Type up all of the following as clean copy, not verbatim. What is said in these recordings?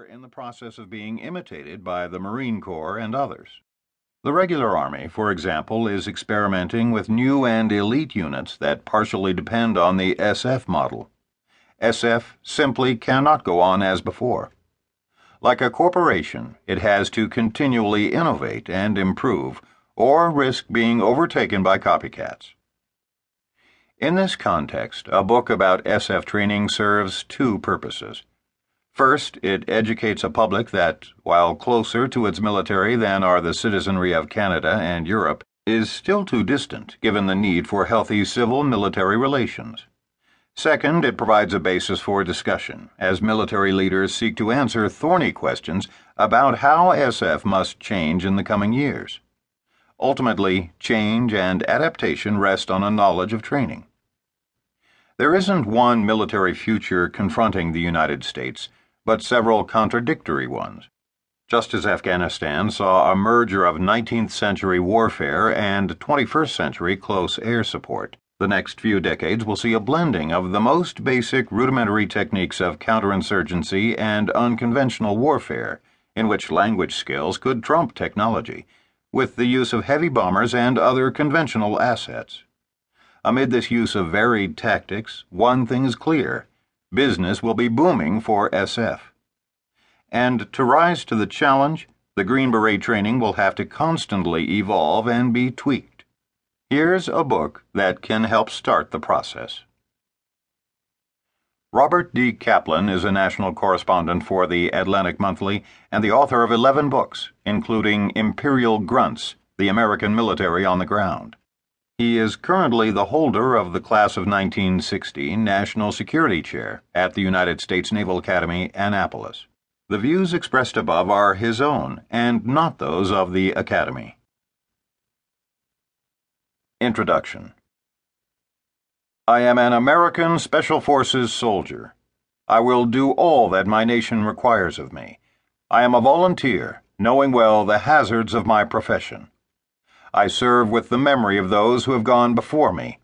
are in the process of being imitated by the Marine Corps and others. The regular Army, for example, is experimenting with new and elite units that partially depend on the SF model. SF simply cannot go on as before. Like a corporation, it has to continually innovate and improve, or risk being overtaken by copycats. In this context, a book about SF training serves two purposes. First, it educates a public that, while closer to its military than are the citizenry of Canada and Europe, is still too distant given the need for healthy civil-military relations. Second, it provides a basis for discussion, as military leaders seek to answer thorny questions about how SF must change in the coming years. Ultimately, change and adaptation rest on a knowledge of training. There isn't one military future confronting the United States, but several contradictory ones. Just as Afghanistan saw a merger of 19th century warfare and 21st century close air support, the next few decades will see a blending of the most basic rudimentary techniques of counterinsurgency and unconventional warfare, in which language skills could trump technology, with the use of heavy bombers and other conventional assets. Amid this use of varied tactics, one thing is clear: business will be booming for SF. And to rise to the challenge, the Green Beret training will have to constantly evolve and be tweaked. Here's a book that can help start the process. Robert D. Kaplan is a national correspondent for the Atlantic Monthly and the author of 11 books, including Imperial Grunts, The American Military on the Ground. He is currently the holder of the Class of 1960 National Security Chair at the United States Naval Academy, Annapolis. The views expressed above are his own, and not those of the Academy. Introduction. I am an American Special Forces soldier. I will do all that my nation requires of me. I am a volunteer, knowing well the hazards of my profession. I serve with the memory of those who have gone before me.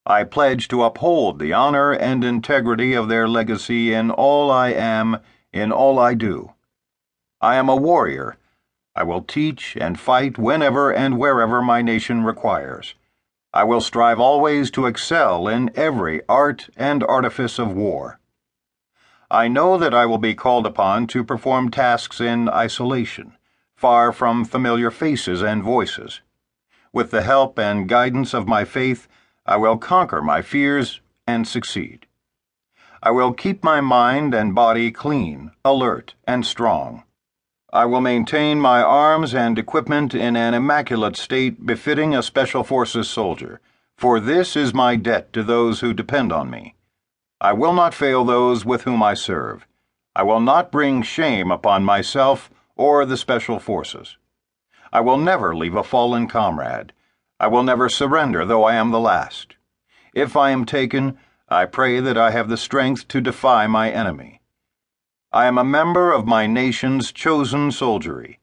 I pledge to uphold the honor and integrity of their legacy in all I am, in all I do. I am a warrior. I will teach and fight whenever and wherever my nation requires. I will strive always to excel in every art and artifice of war. I know that I will be called upon to perform tasks in isolation, far from familiar faces and voices. With the help and guidance of my faith, I will conquer my fears and succeed. I will keep my mind and body clean, alert, and strong. I will maintain my arms and equipment in an immaculate state befitting a Special Forces soldier, for this is my debt to those who depend on me. I will not fail those with whom I serve. I will not bring shame upon myself or the Special Forces. I will never leave a fallen comrade. I will never surrender, though I am the last. If I am taken, I pray that I have the strength to defy my enemy. I am a member of my nation's chosen soldiery.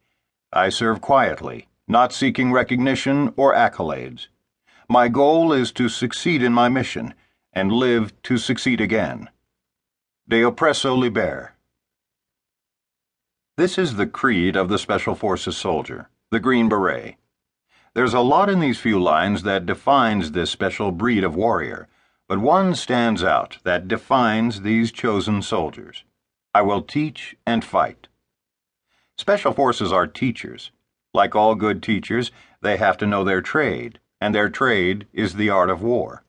I serve quietly, not seeking recognition or accolades. My goal is to succeed in my mission and live to succeed again. De oppresso liber. This is the creed of the Special Forces soldier, the Green Beret. There's a lot in these few lines that defines this special breed of warrior, but one stands out that defines these chosen soldiers. I will teach and fight. Special Forces are teachers. Like all good teachers, they have to know their trade, and their trade is the art of war.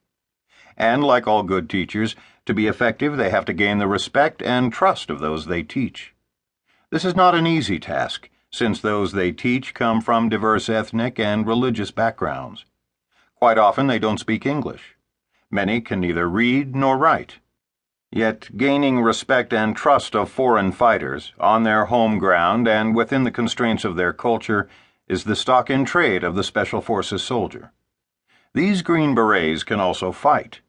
And like all good teachers, to be effective, they have to gain the respect and trust of those they teach. This is not an easy task, since those they teach come from diverse ethnic and religious backgrounds. Quite often they don't speak English. Many can neither read nor write. Yet gaining respect and trust of foreign fighters, on their home ground and within the constraints of their culture, is the stock in trade of the Special Forces soldier. These Green Berets can also fight.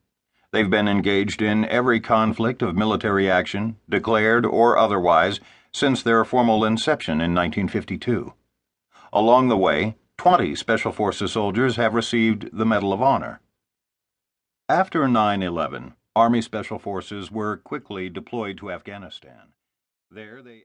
They've been engaged in every conflict of military action, declared or otherwise, since their formal inception in 1952. Along the way, 20 Special Forces soldiers have received the Medal of Honor. After 9/11, Army Special Forces were quickly deployed to Afghanistan. There they